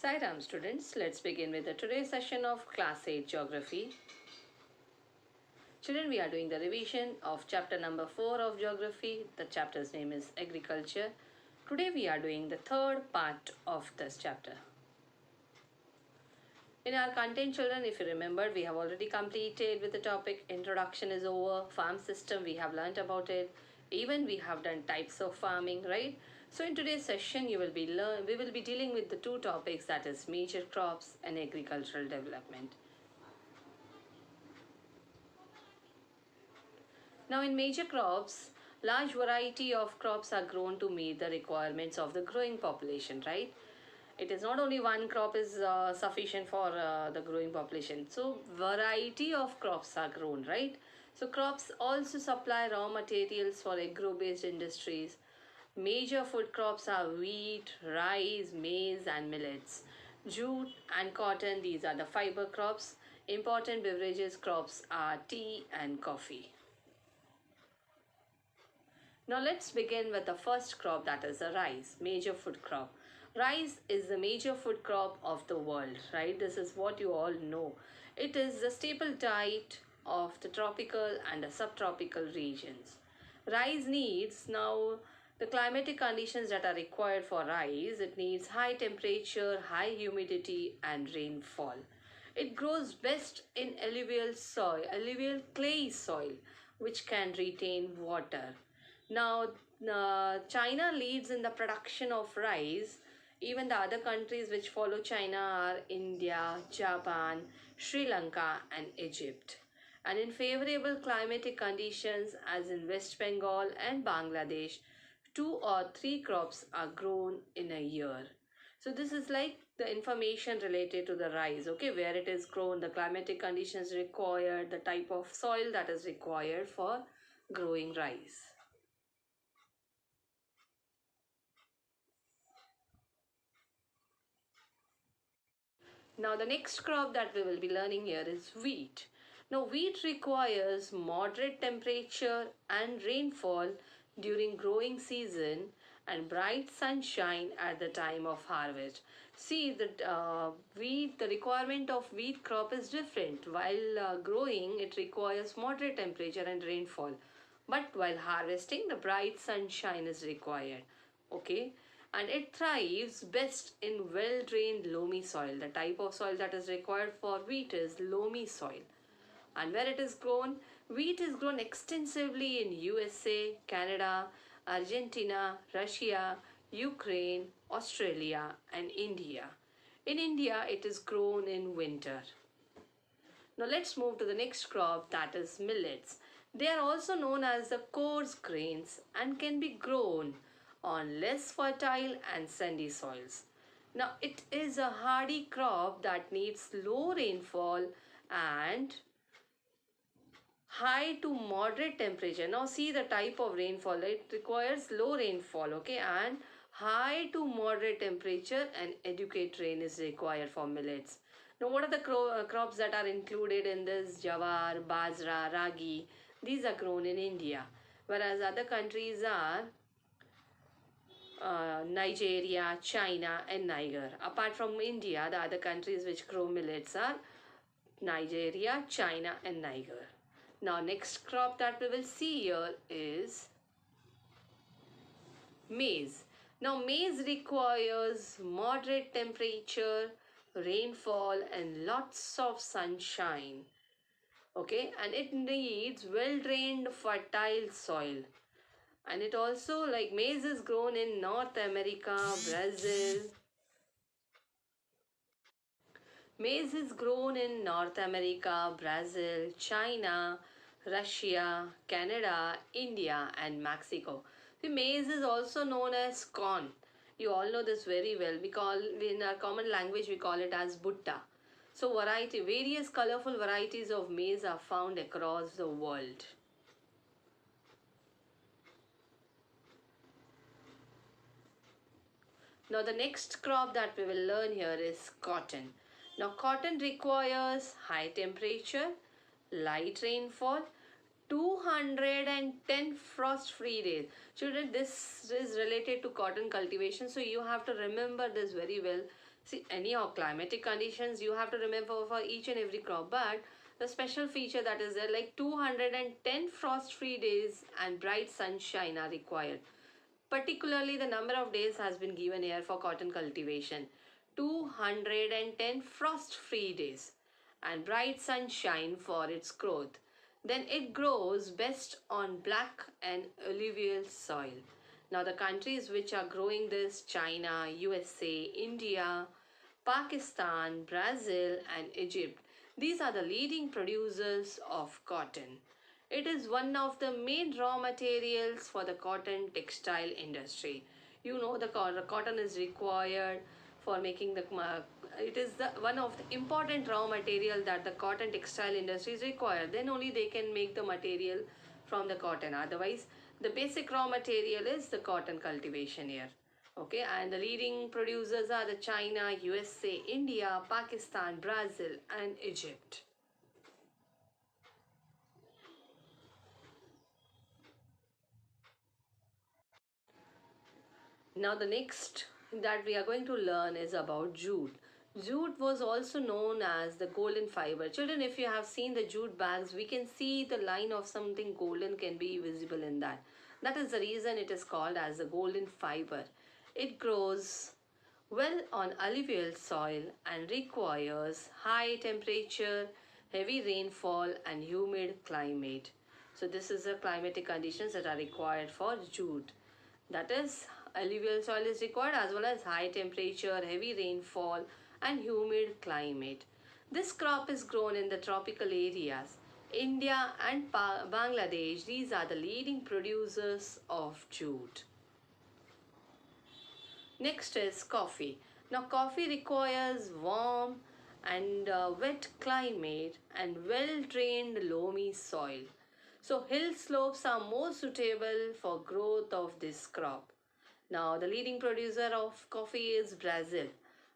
Sairam students, let's begin with the today's session of Class 8 Geography. Children, we are doing the revision of chapter number 4 of Geography. The chapter's name is Agriculture. Today we are doing the third part of this chapter. In our content, children, if you remember, we have already completed with the topic introduction is over, farm system, we have learnt about it. Even we have done types of farming, right? So in today's session, we will be dealing with the two topics, that is major crops and agricultural development. Now in major crops, large variety of crops are grown to meet the requirements of the growing population, right? It is not only one crop is sufficient for the growing population. So variety of crops are grown, right? So crops also supply raw materials for agro-based industries. Major food crops are wheat, rice, maize and millets. Jute and cotton, these are the fiber crops. Important beverages crops are tea and coffee. Now let's begin with the first crop, that is the rice, major food crop. Rice is the major food crop of the world, right? This is what you all know. It is the staple diet of the tropical and the subtropical regions. Rice needs now the climatic conditions that are required for rice. It needs high temperature, high humidity and rainfall. It grows best in alluvial soil, alluvial clay soil, which can retain water. Now, China leads in the production of rice. Even the other countries which follow China are India, Japan, Sri Lanka and Egypt. And in favorable climatic conditions as in West Bengal and Bangladesh, 2 or 3 crops are grown in a year. So this is like the information related to the rice, okay, where it is grown, the climatic conditions required, the type of soil that is required for growing rice. Now the next crop that we will be learning here is wheat. Now wheat requires moderate temperature and rainfall during growing season and bright sunshine at the time of harvest. See that the requirement of wheat crop is different. While growing, it requires moderate temperature and rainfall. But while harvesting, the bright sunshine is required. Okay, and it thrives best in well-drained loamy soil. The type of soil that is required for wheat is loamy soil. And where it is grown, wheat is grown extensively in USA, Canada, Argentina, Russia, Ukraine, Australia and India. In India, it is grown in winter. Now let's move to the next crop, that is millets. They are also known as the coarse grains and can be grown on less fertile and sandy soils. Now it is a hardy crop that needs low rainfall and high to moderate temperature. Now see the type of rainfall. It requires low rainfall, okay, and high to moderate temperature and adequate rain is required for millets. Now what are the crops that are included in this? Jawar, bajra, ragi. These are grown in India, whereas other countries are Nigeria, China and Niger. Apart from India, the other countries which grow millets are Nigeria, China and Niger. Now next crop that we will see here is maize. Now maize requires moderate temperature, rainfall and lots of sunshine. Okay, and it needs well-drained fertile soil. And it also, like, maize is grown in North America, Brazil. Maize is grown in North America, Brazil, China, Russia, Canada, India and Mexico. The maize is also known as corn. You all know this very well. In our common language, we call it as butta. So various colorful varieties of maize are found across the world. Now the next crop that we will learn here is cotton. Now cotton requires high temperature, light rainfall, 210 frost-free days. Children, this is related to cotton cultivation, so you have to remember this very well. See, any of climatic conditions you have to remember for each and every crop, but the special feature that is there, like 210 frost-free days and bright sunshine are required. Particularly, the number of days has been given here for cotton cultivation. 210 frost-free days and bright sunshine for its growth. Then it grows best on black and alluvial soil. Now the countries which are growing this, China, USA, India, Pakistan, Brazil and Egypt. These are the leading producers of cotton. It is one of the main raw materials for the cotton textile industry. You know the cotton is required for making the it is the one of the important raw material that the cotton textile industry is required. Then only they can make the material from the cotton. Otherwise, the basic raw material is the cotton cultivation here. Okay, and the leading producers are the China, USA, India, Pakistan, Brazil, and Egypt. Now the next that we are going to learn is about jute. Jute was also known as the golden fiber. Children, if you have seen the jute bags, we can see the line of something golden can be visible in that. That is the reason it is called as the golden fiber. It grows well on alluvial soil and requires high temperature, heavy rainfall and humid climate. So this is the climatic conditions that are required for jute. That is, alluvial soil is required as well as high temperature, heavy rainfall and humid climate. This crop is grown in the tropical areas. India and Bangladesh, these are the leading producers of jute. Next is coffee. Now coffee requires warm and wet climate and well drained loamy soil. So hill slopes are more suitable for growth of this crop. Now the leading producer of coffee is Brazil.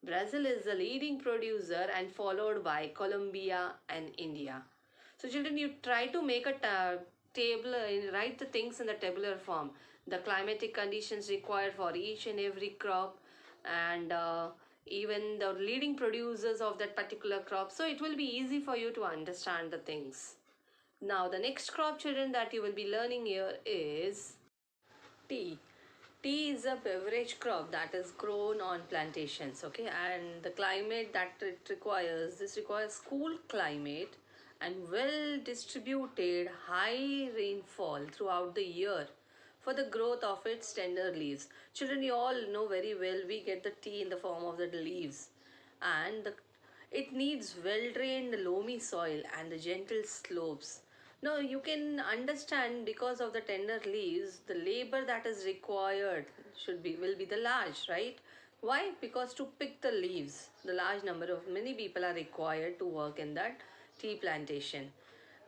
Brazil is the leading producer and followed by Colombia and India. So children, you try to make a table, write the things in the tabular form. The climatic conditions required for each and every crop and even the leading producers of that particular crop. So it will be easy for you to understand the things. Now the next crop, children, that you will be learning here is tea. Tea is a beverage crop that is grown on plantations, okay, and the climate that it requires, this requires cool climate and well distributed high rainfall throughout the year for the growth of its tender leaves. Children, you all know very well we get the tea in the form of the leaves, and it needs well drained loamy soil and the gentle slopes. Now you can understand because of the tender leaves, the labor that is required will be the large, right? Why? Because to pick the leaves, the large number of many people are required to work in that tea plantation.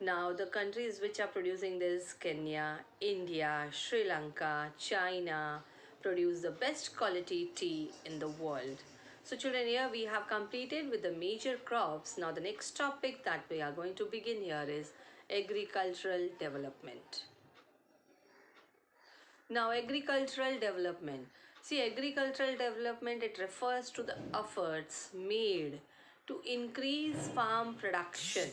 Now the countries which are producing this, Kenya, India, Sri Lanka, China, produce the best quality tea in the world. So children, here we have completed with the major crops. Now the next topic that we are going to begin here is agricultural development. Now agricultural development. See, agricultural development, it refers to the efforts made to increase farm production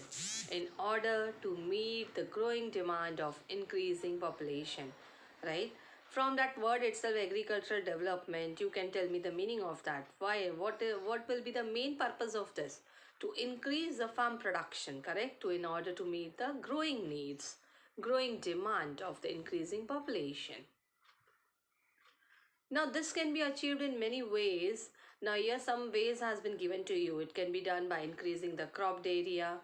in order to meet the growing demand of increasing population, right? From that word itself, agricultural development, you can tell me the meaning of that. Why? What will be the main purpose of this? To increase the farm production, correct? To in order to meet the growing needs, growing demand of the increasing population. Now this can be achieved in many ways. Now here some ways has been given to you. It can be done by increasing the cropped area,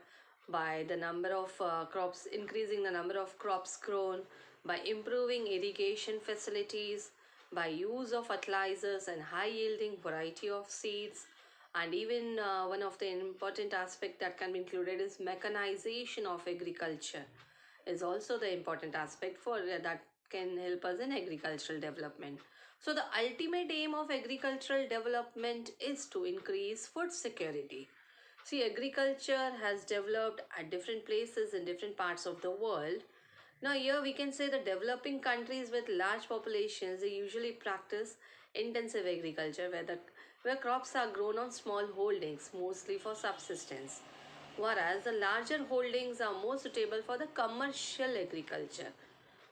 by the number of crops, increasing the number of crops grown, by improving irrigation facilities, by use of fertilizers and high yielding variety of seeds. And even one of the important aspect that can be included is mechanization of agriculture is also the important aspect for that can help us in agricultural development. So the ultimate aim of agricultural development is to increase food security. See, agriculture has developed at different places in different parts of the world. Now here we can say the developing countries with large populations, they usually practice intensive agriculture where the where crops are grown on small holdings, mostly for subsistence, whereas the larger holdings are more suitable for the commercial agriculture.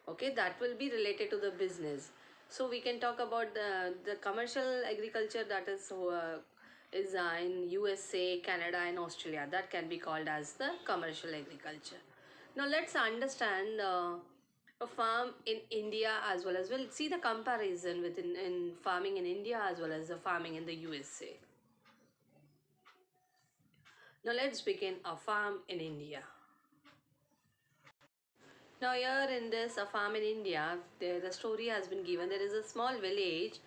Okay, that will be related to the business. So we can talk about the commercial agriculture, that is in USA, Canada, and Australia. That can be called as the commercial agriculture. Now let's understand a farm in India, as well as we'll see the comparison within in farming in India as well as the farming in the USA. Now let's begin a farm in India. Now here in this a farm in India, the story has been given. There is a small village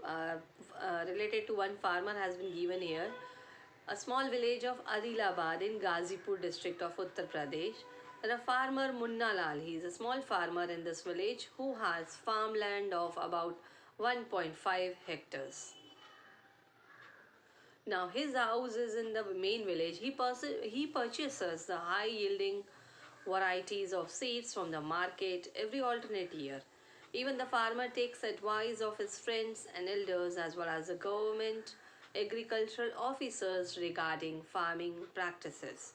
uh, related to one farmer has been given here. A small village of Adilabad in Ghazipur district of Uttar Pradesh. And a farmer Munna Lal, he is a small farmer in this village who has farmland of about 1.5 hectares. Now his house is in the main village. He purchases the high yielding varieties of seeds from the market every alternate year. Even the farmer takes advice of his friends and elders as well as the government agricultural officers regarding farming practices.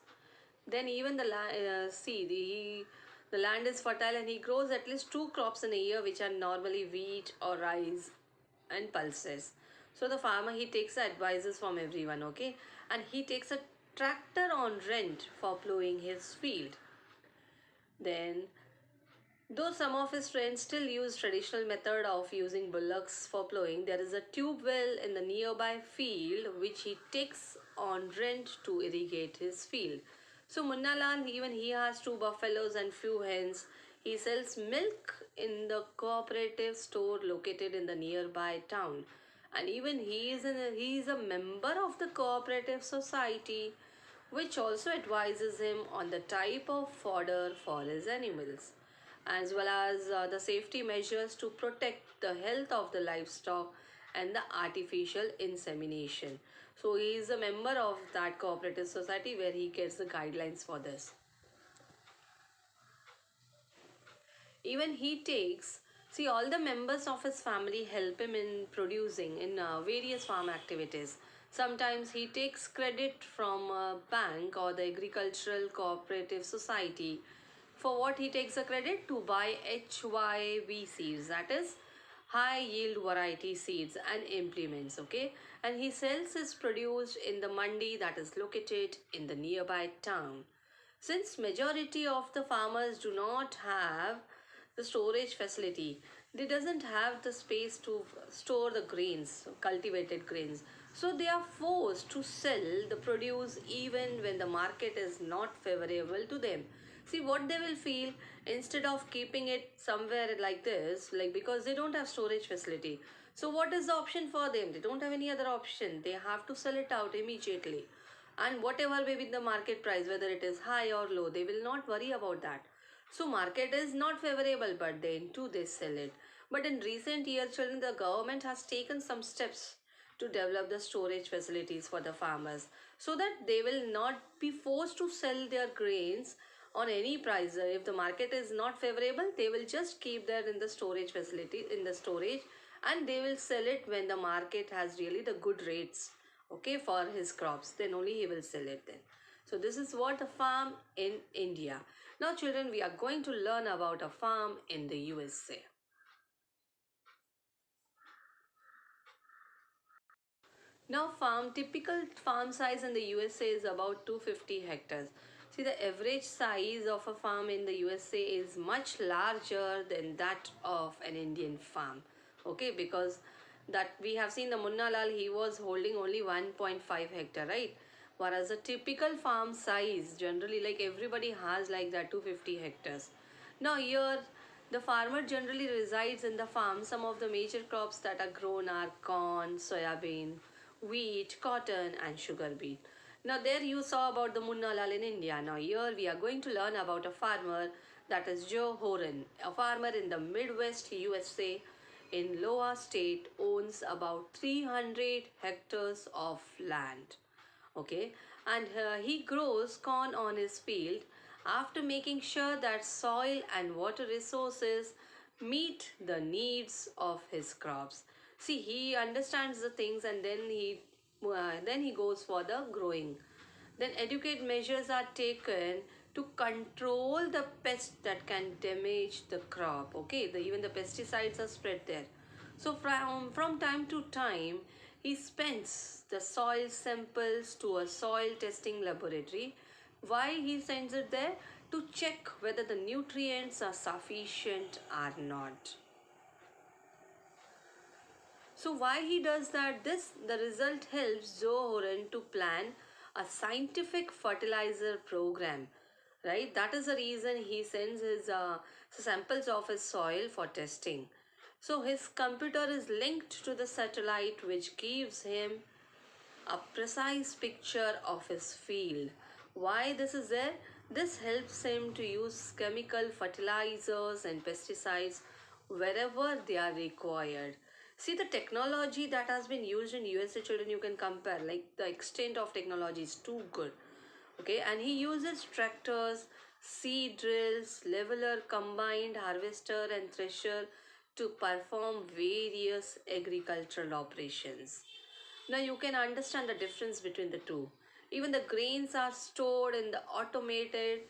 Then even the land is fertile and he grows at least two crops in a year, which are normally wheat or rice and pulses. So the farmer, he takes advices from everyone, okay, and he takes a tractor on rent for plowing his field. Then, though some of his friends still use traditional method of using bullocks for plowing, there is a tube well in the nearby field which he takes on rent to irrigate his field. So Munnalal, even he has two buffaloes and few hens. He sells milk in the cooperative store located in the nearby town. And even he is a member of the cooperative society, which also advises him on the type of fodder for his animals, as well as the safety measures to protect the health of the livestock and the artificial insemination. So he is a member of that cooperative society where he gets the guidelines for this. Even he takes, see, all the members of his family help him in producing in various farm activities. Sometimes he takes credit from a bank or the agricultural cooperative society. For what he takes a credit? To buy HYV seeds, that is high yield variety seeds and implements, okay, and he sells his produce in the mandi that is located in the nearby town. Since majority of the farmers do not have the storage facility, they doesn't have the space to store the grains, cultivated grains, so they are forced to sell the produce even when the market is not favorable to them. See what they will feel, instead of keeping it somewhere like this, like, because they don't have storage facility, so what is the option for them? They don't have any other option, they have to sell it out immediately. And whatever may be the market price, whether it is high or low, they will not worry about that. So market is not favorable, but then too they sell it. But in recent years, children, the government has taken some steps to develop the storage facilities for the farmers, so that they will not be forced to sell their grains on any price. If the market is not favorable, they will just keep that in the storage facility, in the storage, and they will sell it when the market has really the good rates, okay, for his crops. Then only he will sell it then. So this is what a farm in India. Now children, we are going to learn about a farm in the USA. Now typical farm size in the USA is about 250 hectares. See, the average size of a farm in the USA is much larger than that of an Indian farm. Okay, because that we have seen the Munna Lal, he was holding only 1.5 hectare, right? Whereas a typical farm size, generally like everybody has like that 250 hectares. Now here the farmer generally resides in the farm. Some of the major crops that are grown are corn, soybean, wheat, cotton and sugar beet. Now there you saw about the Munna Lal in India. Now here we are going to learn about a farmer, that is Joe Horan. A farmer in the Midwest USA in Iowa state owns about 300 hectares of land. Okay, and he grows corn on his field after making sure that soil and water resources meet the needs of his crops. See, he understands the things, and then he goes for the growing. Then educate measures are taken to control the pest that can damage the crop. Okay, even the pesticides are spread there. So from time to time, he sends the soil samples to a soil testing laboratory. Why he sends it there? To check whether the nutrients are sufficient or not. So why he does that? The result helps Joe Horan to plan a scientific fertilizer program, right? That is the reason he sends his samples of his soil for testing. So his computer is linked to the satellite, which gives him a precise picture of his field. Why this is there? This helps him to use chemical fertilizers and pesticides wherever they are required. See the technology that has been used in USA, children, you can compare, like the extent of technology is too good. Okay, and he uses tractors, seed drills, leveler, combined harvester and thresher to perform various agricultural operations. Now you can understand the difference between the two. Even the grains are stored in the automated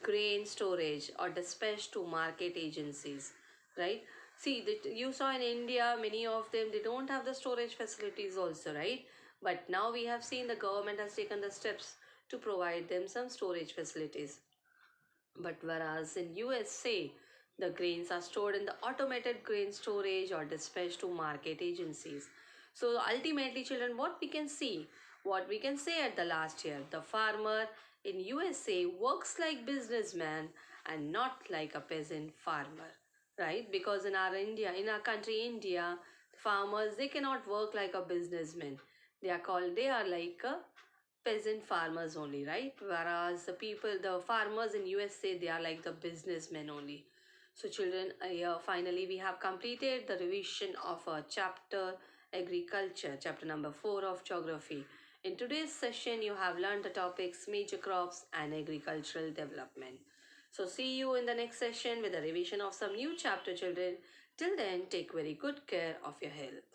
grain storage or dispatched to market agencies, right? See, you saw in India, many of them, they don't have the storage facilities also, right? But now we have seen the government has taken the steps to provide them some storage facilities. But whereas in USA, the grains are stored in the automated grain storage or dispatched to market agencies. So ultimately, children, what we can say at the last year, the farmer in USA works like businessman and not like a peasant farmer, right? Because in our country, India, farmers, they cannot work like a businessman. They are like a peasant farmers only, right? Whereas the farmers in USA, they are like the businessmen only. So children, finally we have completed the revision of a chapter agriculture, chapter number 4 of geography. In today's session, you have learned the topics major crops and agricultural development. So see you in the next session with a revision of some new chapter, children. Till then, take very good care of your health.